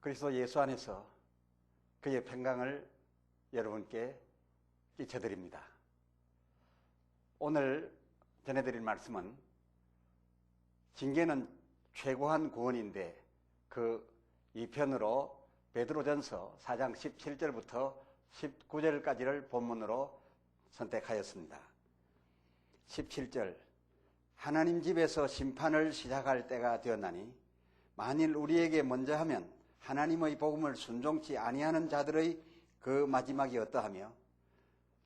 그리스도 예수 안에서 그의 평강을 여러분께 끼쳐드립니다. 오늘 전해드릴 말씀은 징계는 최고한 구원인데 그 2편으로 베드로전서 4장 17절부터 19절까지를 본문으로 선택하였습니다. 17절, 하나님 집에서 심판을 시작할 때가 되었나니 만일 우리에게 먼저 하면 하나님의 복음을 순종치 아니하는 자들의 그 마지막이 어떠하며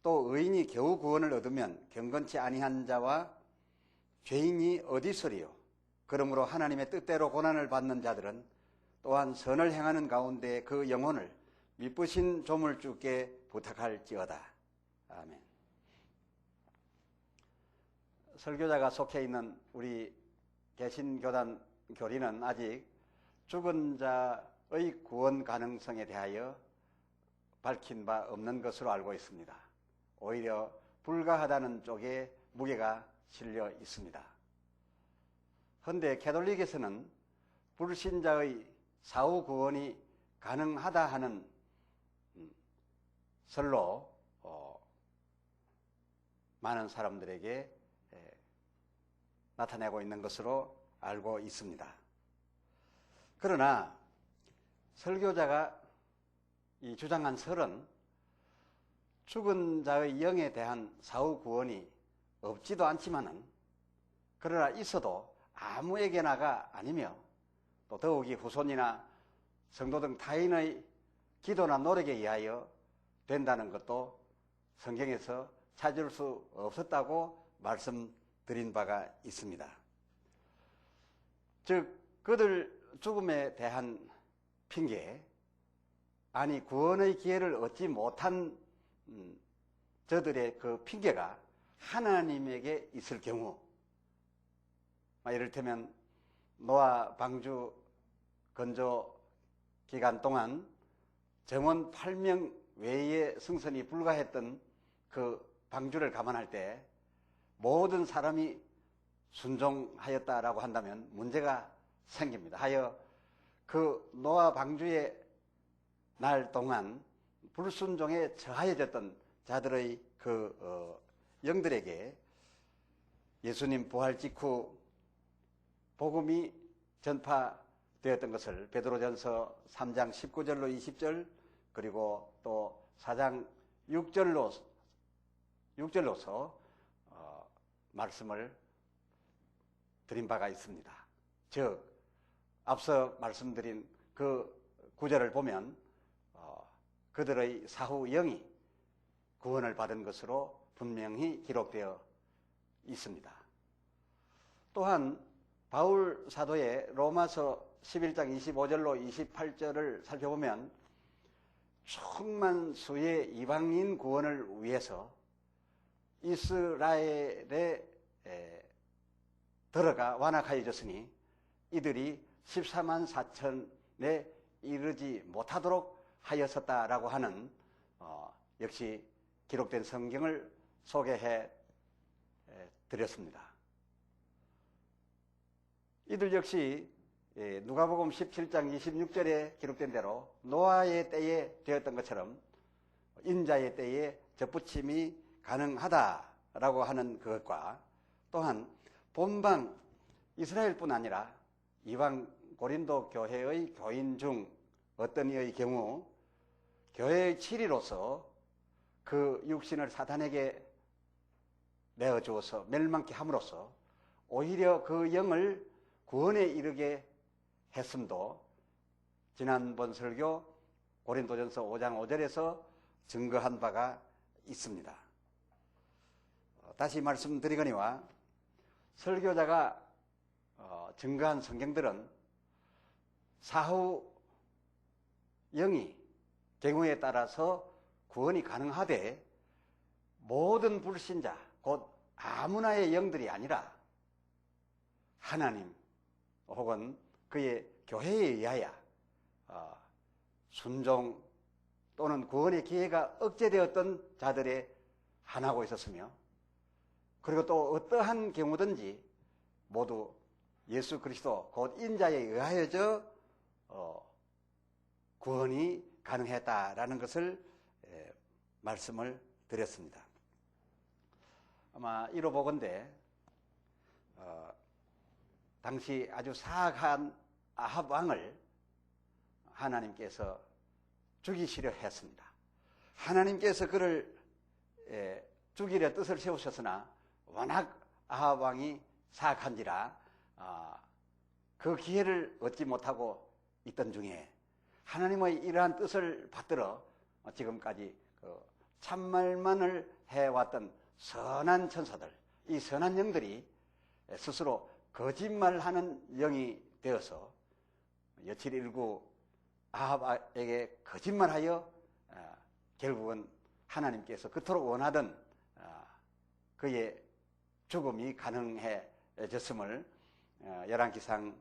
또 의인이 겨우 구원을 얻으면 경건치 아니한 자와 죄인이 어디 있으리요. 그러므로 하나님의 뜻대로 고난을 받는 자들은 또한 선을 행하는 가운데 그 영혼을 미쁘신 조물주께 부탁할지어다. 아멘. 설교자가 속해 있는 우리 개신교단 교리는 아직 죽은 자의 구원 가능성에 대하여 밝힌 바 없는 것으로 알고 있습니다. 오히려 불가하다는 쪽에 무게가 실려 있습니다. 그런데 캐톨릭에서는 불신자의 사후 구원이 가능하다 하는 설로 많은 사람들에게 나타내고 있는 것으로 알고 있습니다. 그러나 설교자가 이 주장한 설은 죽은 자의 영에 대한 사후 구원이 없지도 않지만은 그러나 있어도 아무에게나가 아니며 또 더욱이 후손이나 성도 등 타인의 기도나 노력에 의하여 된다는 것도 성경에서 찾을 수 없었다고 말씀드린 바가 있습니다. 즉 그들 죽음에 대한 핑계, 아니 구원의 기회를 얻지 못한 저들의 그 핑계가 하나님에게 있을 경우, 이를테면 노아 방주 건조 기간 동안 정원 8명 외에 승선이 불가했던 그 방주를 감안할 때 모든 사람이 순종하였다라고 한다면 문제가 생깁니다. 하여 그 노아 방주의 날 동안 불순종에 처하여졌던 자들의 영들에게 예수님 부활 직후 복음이 전파되었던 것을 베드로전서 3장 19절로 20절 그리고 또 4장 6절로서 말씀을 드린 바가 있습니다. 즉 앞서 말씀드린 그 구절을 보면 그들의 사후 영이 구원을 받은 것으로 분명히 기록되어 있습니다. 또한 바울 사도의 로마서 11장 25절로 28절을 살펴보면 천만수의 이방인 구원을 위해서 이스라엘에 들어가 완악하여졌으니 이들이 14만 4천에 이르지 못하도록 하였었다라고 하는 역시 기록된 성경을 소개해 드렸습니다. 이들 역시 누가복음 17장 26절에 기록된 대로 노아의 때에 되었던 것처럼 인자의 때에 접붙임이 가능하다라고 하는 그것과 또한 본방 이스라엘뿐 아니라 이방 고린도 교회의 교인 중 어떤 이의 경우 교회의 치리로서 그 육신을 사탄에게 내어주어서 멸망케 함으로써 오히려 그 영을 구원에 이르게 했음도 지난번 설교 고린도전서 5장 5절에서 증거한 바가 있습니다. 다시 말씀드리거니와 설교자가 증거한 성경들은 사후 영이 경우에 따라서 구원이 가능하되 모든 불신자 곧 아무나의 영들이 아니라 하나님 혹은 그의 교회에 의하여 순종 또는 구원의 기회가 억제되었던 자들에 한하고 있었으며 그리고 또 어떠한 경우든지 모두 예수 그리스도 곧 인자에 의하여져 구원이 가능했다라는 것을 말씀을 드렸습니다. 아마 이로보건대 당시 아주 사악한 아합 왕을 하나님께서 죽이시려 했습니다. 하나님께서 그를 죽이려 뜻을 세우셨으나 워낙 아합 왕이 사악한지라 그 기회를 얻지 못하고 있던 중에 하나님의 이러한 뜻을 받들어 지금까지 참말만을 해왔던 선한 천사들, 이 선한 영들이 스스로 거짓말하는 영이 되어서 여칠일구 아합에게 거짓말하여 결국은 하나님께서 그토록 원하던 그의 죽음이 가능해졌음을 열왕기상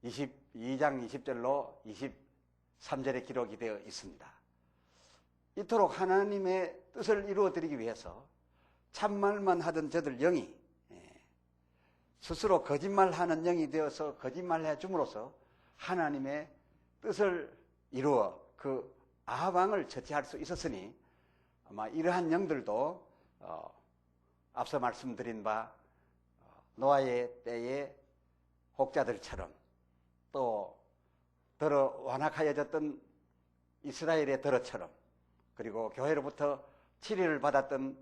22장 20절로 23절에 기록이 되어 있습니다. 이토록 하나님의 뜻을 이루어드리기 위해서 참말만 하던 저들 영이 스스로 거짓말하는 영이 되어서 거짓말해 줌으로써 하나님의 뜻을 이루어 그 아합 왕을 처치할 수 있었으니 아마 이러한 영들도 앞서 말씀드린 바 노아의 때의 혹자들처럼 또 더러 완악하여졌던 이스라엘의 더러처럼 그리고 교회로부터 치리를 받았던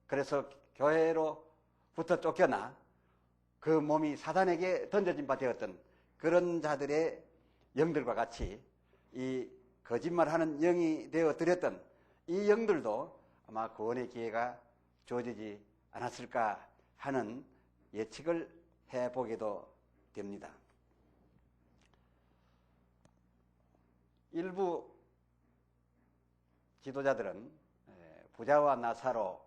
그래서 교회로부터 쫓겨나 그 몸이 사단에게 던져진 바 되었던 그런 자들의 영들과 같이 이 거짓말하는 영이 되어 드렸던 이 영들도 아마 구원의 기회가 주어지지 않았을까 하는 예측을 해보게도 됩니다. 일부 지도자들은 부자와 나사로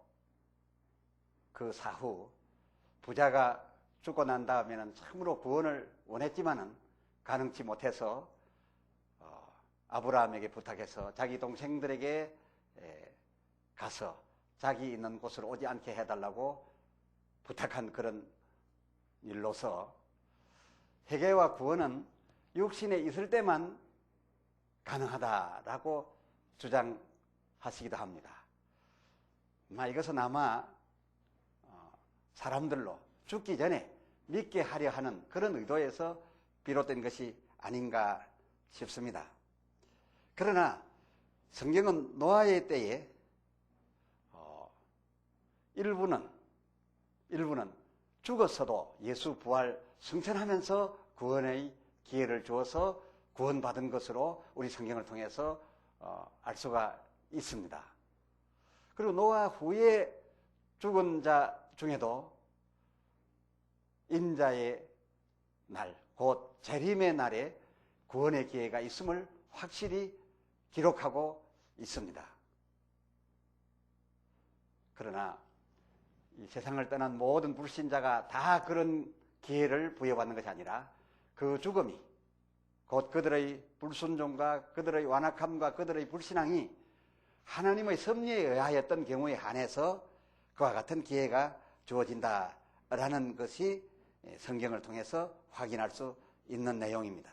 그 사후 부자가 죽고 난 다음에는 참으로 구원을 원했지만은 가능치 못해서 아브라함에게 부탁해서 자기 동생들에게 가서 자기 있는 곳으로 오지 않게 해달라고 부탁한 그런 일로서 회개와 구원은 육신에 있을 때만 가능하다라고 주장하시기도 합니다. 이것은 아마 사람들로 죽기 전에 믿게 하려 하는 그런 의도에서 비롯된 것이 아닌가 싶습니다. 그러나 성경은 노아의 때에 일부는 죽었어도 예수 부활 승천하면서 구원의 기회를 주어서 구원받은 것으로 우리 성경을 통해서 알 수가 있습니다. 그리고 노아 후에 죽은 자 중에도 인자의 날, 곧 재림의 날에 구원의 기회가 있음을 확실히 기록하고 있습니다. 그러나 이 세상을 떠난 모든 불신자가 다 그런 기회를 부여받는 것이 아니라 그 죽음이 곧 그들의 불순종과 그들의 완악함과 그들의 불신앙이 하나님의 섭리에 의하였던 경우에 한해서 그와 같은 기회가 주어진다라는 것이 성경을 통해서 확인할 수 있는 내용입니다.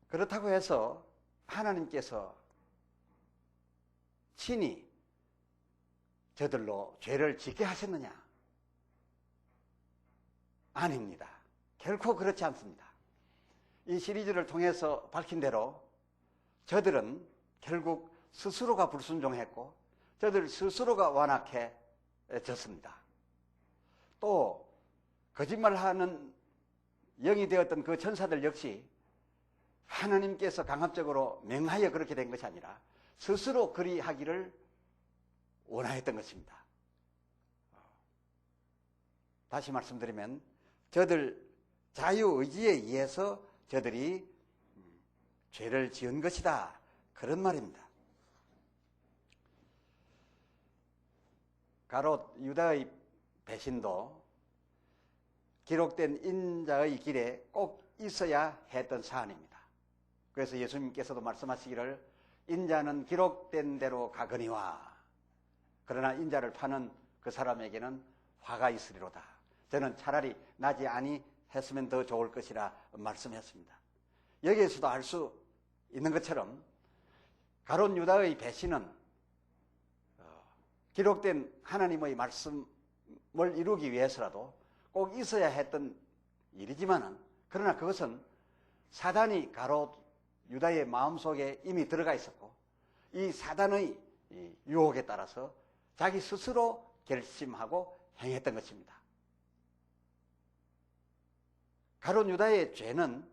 그렇다고 해서 하나님께서 친히 저들로 죄를 짓게 하셨느냐? 아닙니다. 결코 그렇지 않습니다. 이 시리즈를 통해서 밝힌 대로 저들은 결국 스스로가 불순종했고 저들 스스로가 완악해졌습니다. 또 거짓말하는 영이 되었던 그 천사들 역시 하나님께서 강압적으로 명하여 그렇게 된 것이 아니라 스스로 그리하기를 원하였던 것입니다. 다시 말씀드리면 저들 자유의지에 의해서 저들이 죄를 지은 것이다, 그런 말입니다. 가롯 유다의 배신도 기록된 인자의 길에 꼭 있어야 했던 사안입니다. 그래서 예수님께서도 말씀하시기를 인자는 기록된 대로 가거니와 그러나 인자를 파는 그 사람에게는 화가 있으리로다. 저는 차라리 나지 아니했으면 더 좋을 것이라 말씀했습니다. 여기에서도 알 수 있는 것처럼 가룟 유다의 배신은 기록된 하나님의 말씀을 이루기 위해서라도 꼭 있어야 했던 일이지만은, 그러나 그것은 사단이 가룟 유다의 마음속에 이미 들어가 있었고, 이 사단의 유혹에 따라서 자기 스스로 결심하고 행했던 것입니다. 가룟 유다의 죄는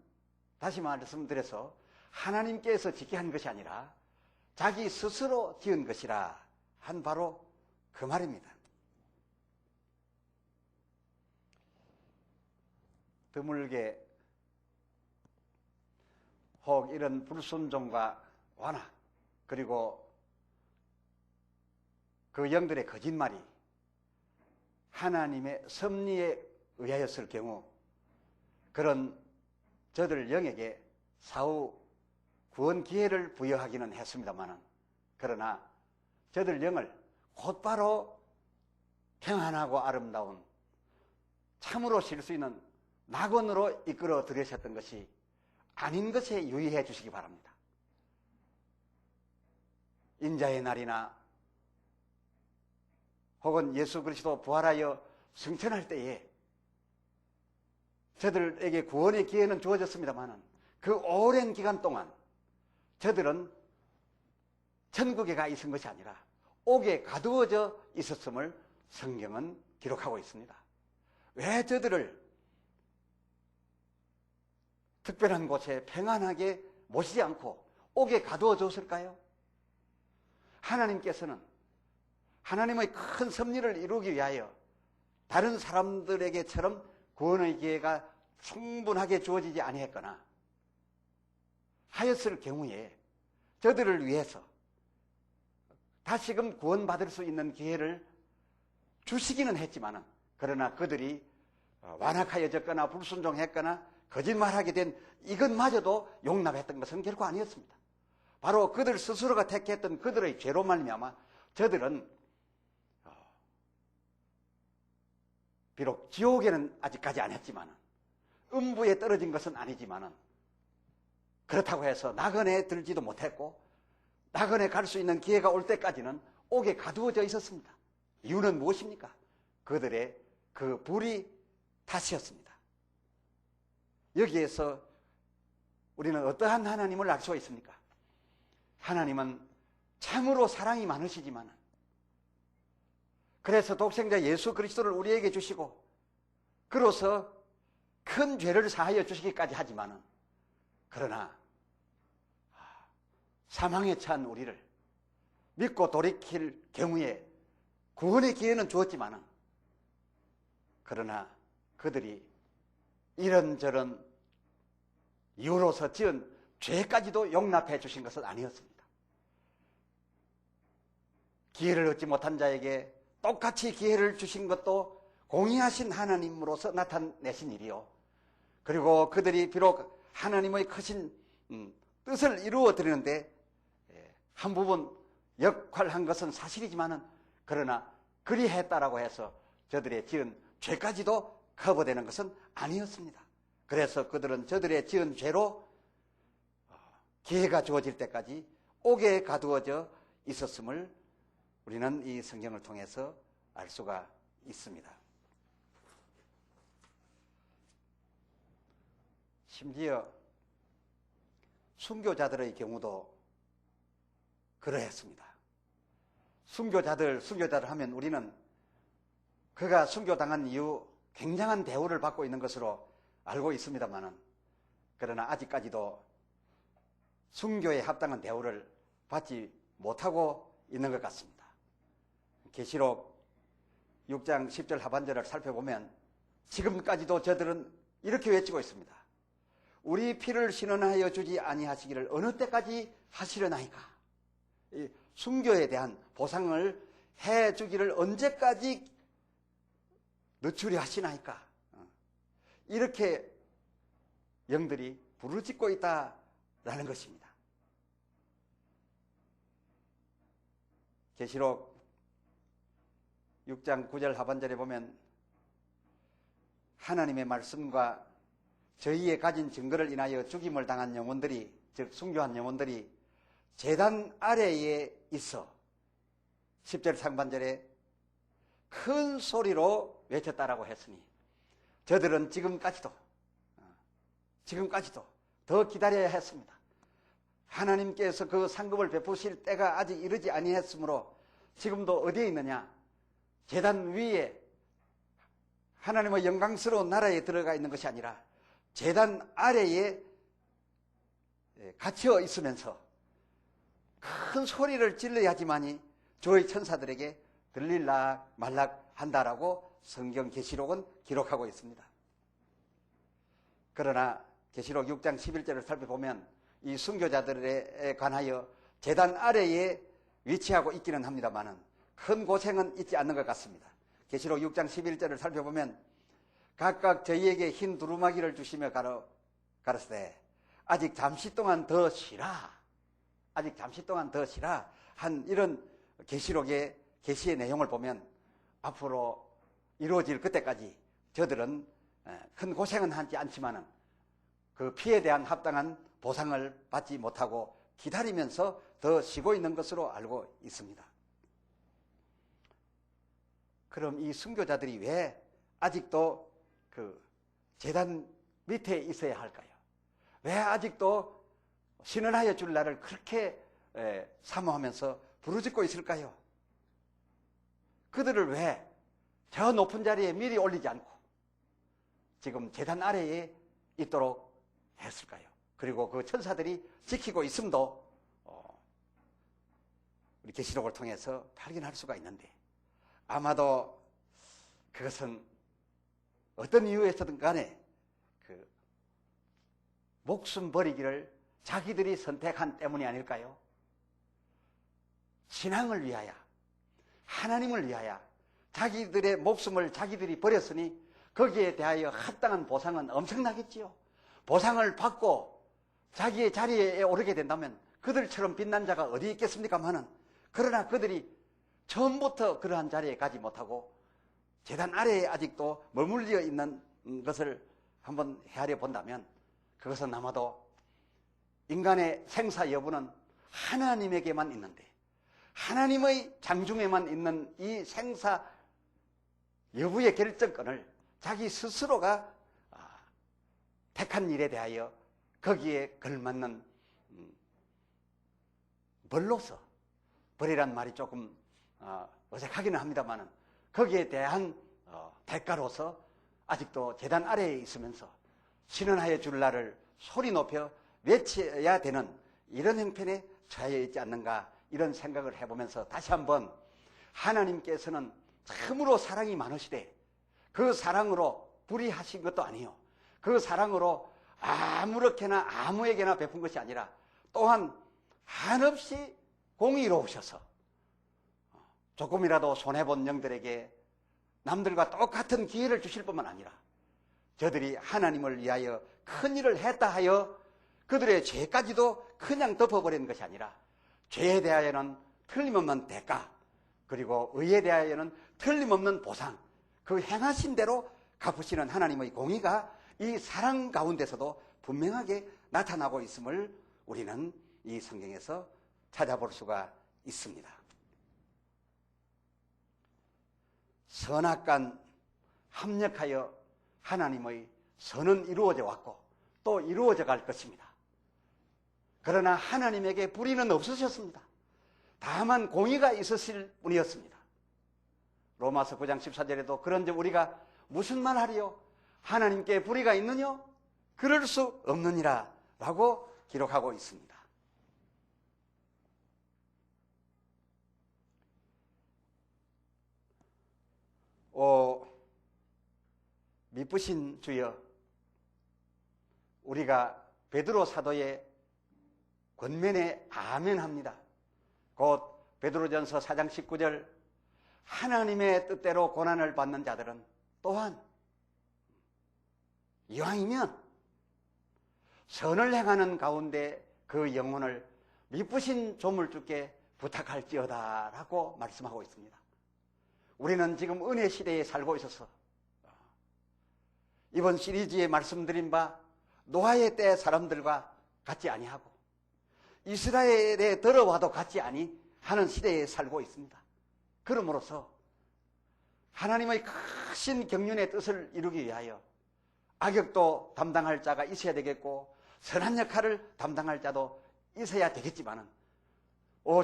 다시 말씀드려서 하나님께서 짓게 한 것이 아니라 자기 스스로 지은 것이라 한 바로 그 말입니다. 드물게 혹 이런 불순종과 완악, 그리고 그 영들의 거짓말이 하나님의 섭리에 의하였을 경우 그런 저들 영에게 사후 구원 기회를 부여하기는 했습니다마는, 그러나 저들 영을 곧바로 평안하고 아름다운 참으로 쉴 수 있는 낙원으로 이끌어 들으셨던 것이 아닌 것에 유의해 주시기 바랍니다. 인자의 날이나 혹은 예수 그리스도 부활하여 승천할 때에 저들에게 구원의 기회는 주어졌습니다만, 그 오랜 기간 동안 저들은 천국에 가 있은 것이 아니라 옥에 가두어져 있었음을 성경은 기록하고 있습니다. 왜 저들을 특별한 곳에 평안하게 모시지 않고 옥에 가두어 줬을까요? 하나님께서는 하나님의 큰 섭리를 이루기 위하여 다른 사람들에게처럼 구원의 기회가 충분하게 주어지지 아니했거나 하였을 경우에 저들을 위해서 다시금 구원받을 수 있는 기회를 주시기는 했지만, 그러나 그들이 완악하여졌거나 불순종했거나 거짓말하게 된 이것마저도 용납했던 것은 결코 아니었습니다. 바로 그들 스스로가 택했던 그들의 죄로 말미암아 저들은 비록 지옥에는 아직까지 안 했지만, 음부에 떨어진 것은 아니지만, 그렇다고 해서 낙원에 들지도 못했고 낙원에 갈 수 있는 기회가 올 때까지는 옥에 가두어져 있었습니다. 이유는 무엇입니까? 그들의 그 불의 탓이었습니다. 여기에서 우리는 어떠한 하나님을 알 수가 있습니까? 하나님은 참으로 사랑이 많으시지만, 그래서 독생자 예수 그리스도를 우리에게 주시고 그로서 큰 죄를 사하여 주시기까지 하지만, 그러나 사망에 처한 우리를 믿고 돌이킬 경우에 구원의 기회는 주었지만, 그러나 그들이 이런저런 이유로서 지은 죄까지도 용납해 주신 것은 아니었습니다. 기회를 얻지 못한 자에게 똑같이 기회를 주신 것도 공의하신 하나님으로서 나타내신 일이요, 그리고 그들이 비록 하나님의 크신 뜻을 이루어 드리는데 한 부분 역할한 것은 사실이지만, 그러나 그리했다라고 해서 저들의 지은 죄까지도 커버되는 것은 아니었습니다. 그래서 그들은 저들의 지은 죄로 기회가 주어질 때까지 옥에 가두어져 있었음을 우리는 이 성경을 통해서 알 수가 있습니다. 심지어 순교자들의 경우도 그러했습니다. 순교자들 하면 우리는 그가 순교당한 이후 굉장한 대우를 받고 있는 것으로 알고 있습니다만, 그러나 아직까지도 순교에 합당한 대우를 받지 못하고 있는 것 같습니다. 계시록 6장 10절 하반절을 살펴보면 지금까지도 저들은 이렇게 외치고 있습니다. 우리 피를 신원하여 주지 아니하시기를 어느 때까지 하시려나이까? 이 순교에 대한 보상을 해주기를 언제까지 늦추려 하시나이까? 이렇게 영들이 부르짖고 있다라는 것입니다. 계시록 6장 9절 하반절에 보면 하나님의 말씀과 저희의 가진 증거를 인하여 죽임을 당한 영혼들이, 즉 순교한 영혼들이 제단 아래에 있어 10절 상반절에 큰 소리로 외쳤다라고 했으니 저들은 지금까지도 더 기다려야 했습니다. 하나님께서 그 상급을 베푸실 때가 아직 이르지 아니했으므로 지금도 어디에 있느냐? 제단 위에 하나님의 영광스러운 나라에 들어가 있는 것이 아니라 제단 아래에 갇혀 있으면서 큰 소리를 질러야지만이 주의 천사들에게 들릴락 말락 한다라고 성경 계시록은 기록하고 있습니다. 그러나 계시록 6장 11절을 살펴보면 이 순교자들에 관하여 제단 아래에 위치하고 있기는 합니다만은 큰 고생은 있지 않는 것 같습니다. 계시록 6장 11절을 살펴보면 각각 저희에게 흰 두루마기를 주시며 가로되 아직 잠시 동안 더 쉬라. 아직 잠시 동안 더 쉬라. 한 이런 계시록의 계시의 내용을 보면 앞으로 이루어질 그때까지 저들은 큰 고생은 하지 않지만은 그 피에 대한 합당한 보상을 받지 못하고 기다리면서 더 쉬고 있는 것으로 알고 있습니다. 그럼 이 순교자들이 왜 아직도 그 제단 밑에 있어야 할까요? 왜 아직도 신원하여 줄 날을 그렇게 사모하면서 부르짖고 있을까요? 그들을 왜 저 높은 자리에 미리 올리지 않고 지금 제단 아래에 있도록 했을까요? 그리고 그 천사들이 지키고 있음도 우리 계시록을 통해서 발견할 수가 있는데 아마도 그것은 어떤 이유에서든 간에 그 목숨 버리기를 자기들이 선택한 때문이 아닐까요? 신앙을 위하여, 하나님을 위하여 자기들의 목숨을 자기들이 버렸으니 거기에 대하여 합당한 보상은 엄청나겠지요. 보상을 받고 자기의 자리에 오르게 된다면 그들처럼 빛난 자가 어디 있겠습니까마는, 그러나 그들이 처음부터 그러한 자리에 가지 못하고 제단 아래에 아직도 머물러 있는 것을 한번 헤아려 본다면 그것은 아마도 인간의 생사 여부는 하나님에게만 있는데 하나님의 장중에만 있는 이 생사 여부의 결정권을 자기 스스로가 택한 일에 대하여 거기에 걸맞는 벌로서, 벌이란 말이 조금 어색하기는 합니다만 거기에 대한 대가로서 아직도 제단 아래에 있으면서 신원하여 줄 날을 소리 높여 외쳐야 되는 이런 형편에 처해 있지 않는가, 이런 생각을 해보면서 다시 한번 하나님께서는 참으로 사랑이 많으시되 그 사랑으로 불의하신 것도 아니요, 그 사랑으로 아무렇게나 아무에게나 베푼 것이 아니라 또한 한없이 공의로우셔서 조금이라도 손해본 영들에게 남들과 똑같은 기회를 주실 뿐만 아니라 저들이 하나님을 위하여 큰 일을 했다 하여 그들의 죄까지도 그냥 덮어버리는 것이 아니라 죄에 대하여는 틀림없는 대가, 그리고 의에 대하여는 틀림없는 보상, 그 행하신 대로 갚으시는 하나님의 공의가 이 사랑 가운데서도 분명하게 나타나고 있음을 우리는 이 성경에서 찾아볼 수가 있습니다. 선악간 합력하여 하나님의 선은 이루어져 왔고 또 이루어져 갈 것입니다. 그러나 하나님에게 불의는 없으셨습니다. 다만 공의가 있으실 분이었습니다. 로마서 9장 14절에도 그런즉 우리가 무슨 말 하리요? 하나님께 불의가 있느냐? 그럴 수 없느니라 라고 기록하고 있습니다. 미쁘신 주여, 우리가 베드로 사도의 권면에 아멘합니다. 곧 베드로전서 4장 19절 하나님의 뜻대로 고난을 받는 자들은 또한 이왕이면 선을 행하는 가운데 그 영혼을 미쁘신 조물주께 부탁할지어다 라고 말씀하고 있습니다. 우리는 지금 은혜 시대에 살고 있어서 이번 시리즈에 말씀드린 바 노아의 때 사람들과 같지 아니하고 이스라엘에 들어와도 같지 아니하는 시대에 살고 있습니다. 그러므로서 하나님의 크신 경륜의 뜻을 이루기 위하여 악역도 담당할 자가 있어야 되겠고 선한 역할을 담당할 자도 있어야 되겠지만은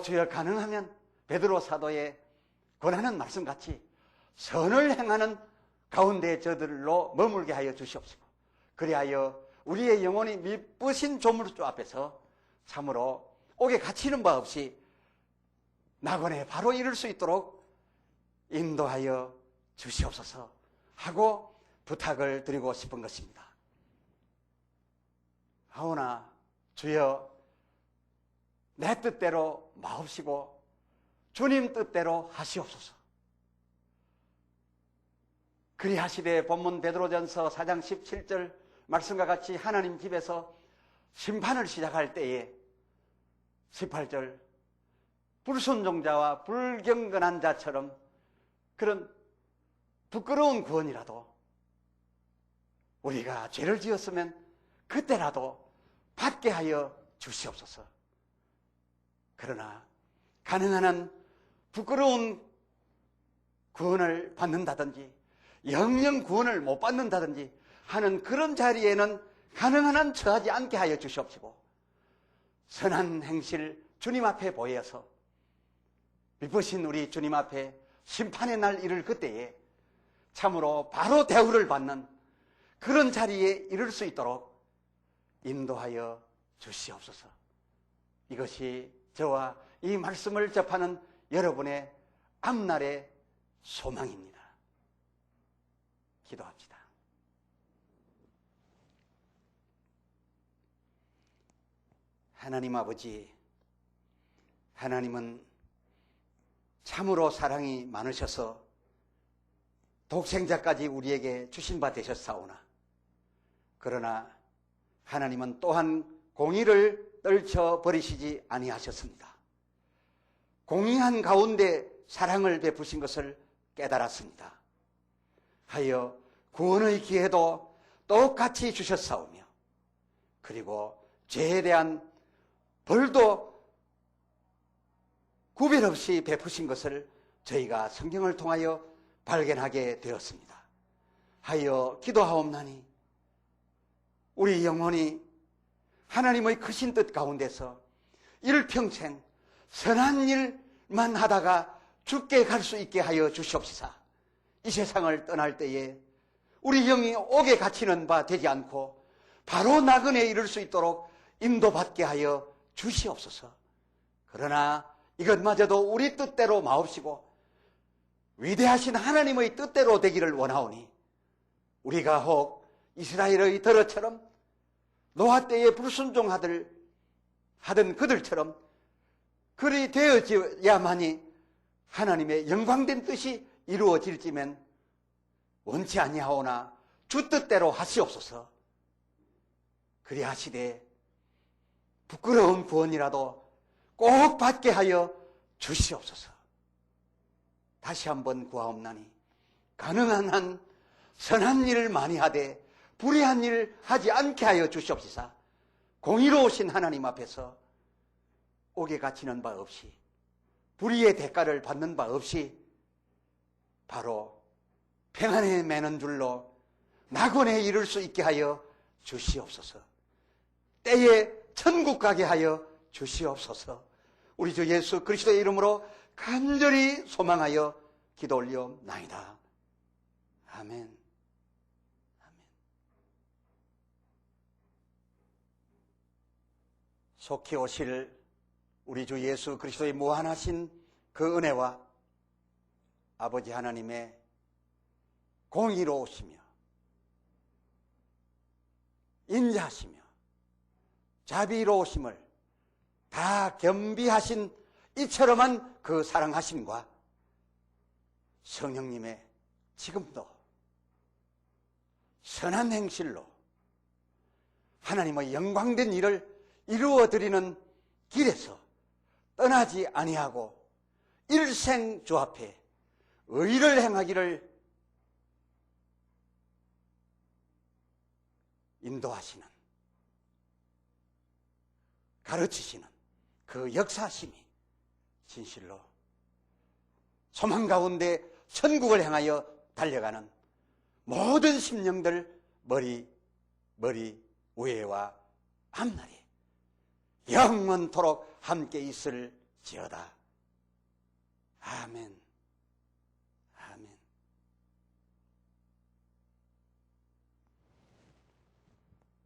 주여 가능하면 베드로 사도의 권하는 말씀같이 선을 행하는 가운데 저들로 머물게 하여 주시옵시고 그리하여 우리의 영혼이 미쁘신 조물주 앞에서 참으로 옥에 갇히는 바 없이 낙원에 바로 이룰 수 있도록 인도하여 주시옵소서 하고 부탁을 드리고 싶은 것입니다. 하오나 주여 내 뜻대로 마옵시고 주님 뜻대로 하시옵소서. 그리하시되 본문 베드로전서 4장 17절 말씀과 같이 하나님 집에서 심판을 시작할 때에 18절 불순종자와 불경건한 자처럼 그런 부끄러운 구원이라도 우리가 죄를 지었으면 그때라도 받게 하여 주시옵소서. 그러나 가능한 한 부끄러운 구원을 받는다든지 영영 구원을 못 받는다든지 하는 그런 자리에는 가능한 한 처하지 않게 하여 주시옵시고 선한 행실 주님 앞에 보여서 미쁘신 우리 주님 앞에 심판의 날 이를 그때에 참으로 바로 대우를 받는 그런 자리에 이를 수 있도록 인도하여 주시옵소서. 이것이 저와 이 말씀을 접하는 여러분의 앞날의 소망입니다. 기도합시다. 하나님 아버지, 하나님은 참으로 사랑이 많으셔서 독생자까지 우리에게 주신 바 되셨사오나 그러나 하나님은 또한 공의를 떨쳐버리시지 아니하셨습니다. 공의한 가운데 사랑을 베푸신 것을 깨달았습니다. 하여 구원의 기회도 똑같이 주셨사오며 그리고 죄에 대한 벌도 구별 없이 베푸신 것을 저희가 성경을 통하여 발견하게 되었습니다. 하여 기도하옵나니 우리 영혼이 하나님의 크신 뜻 가운데서 일평생 선한 일만 하다가 죽게 갈 수 있게 하여 주시옵시사. 이 세상을 떠날 때에 우리 영이 옥에 갇히는 바 되지 않고 바로 낙원에 이를 수 있도록 인도받게 하여 주시옵소서. 그러나 이것마저도 우리 뜻대로 마옵시고 위대하신 하나님의 뜻대로 되기를 원하오니 우리가 혹 이스라엘의 더러처럼 노아 때에 불순종하던 그들처럼 그리 되어야만이 하나님의 영광된 뜻이 이루어질지면 원치 아니하오나 주 뜻대로 하시옵소서. 그리하시되 부끄러운 구원이라도 꼭 받게 하여 주시옵소서. 다시 한번 구하옵나니 가능한 한 선한 일을 많이 하되 불의한 일을 하지 않게 하여 주시옵시사. 공의로우신 하나님 앞에서 옥에 갇히는 바 없이 불의의 대가를 받는 바 없이 바로 평안에 매는 줄로 낙원에 이를 수 있게 하여 주시옵소서. 때에 천국 가게 하여 주시옵소서. 우리 주 예수 그리스도의 이름으로 간절히 소망하여 기도 올리옵나이다. 아멘. 아멘. 속히 오실 우리 주 예수 그리스도의 무한하신 그 은혜와 아버지 하나님의 공의로우시며 인자하시며 자비로우심을 다 겸비하신 이처럼한 그 사랑하심과 성령님의 지금도 선한 행실로 하나님의 영광된 일을 이루어드리는 길에서 떠나지 아니하고 일생 주 앞에 의를 행하기를 인도하시는, 가르치시는 그 역사심이 진실로 소망 가운데 천국을 향하여 달려가는 모든 심령들 머리 위에와 앞날에 영원토록 함께 있을지어다.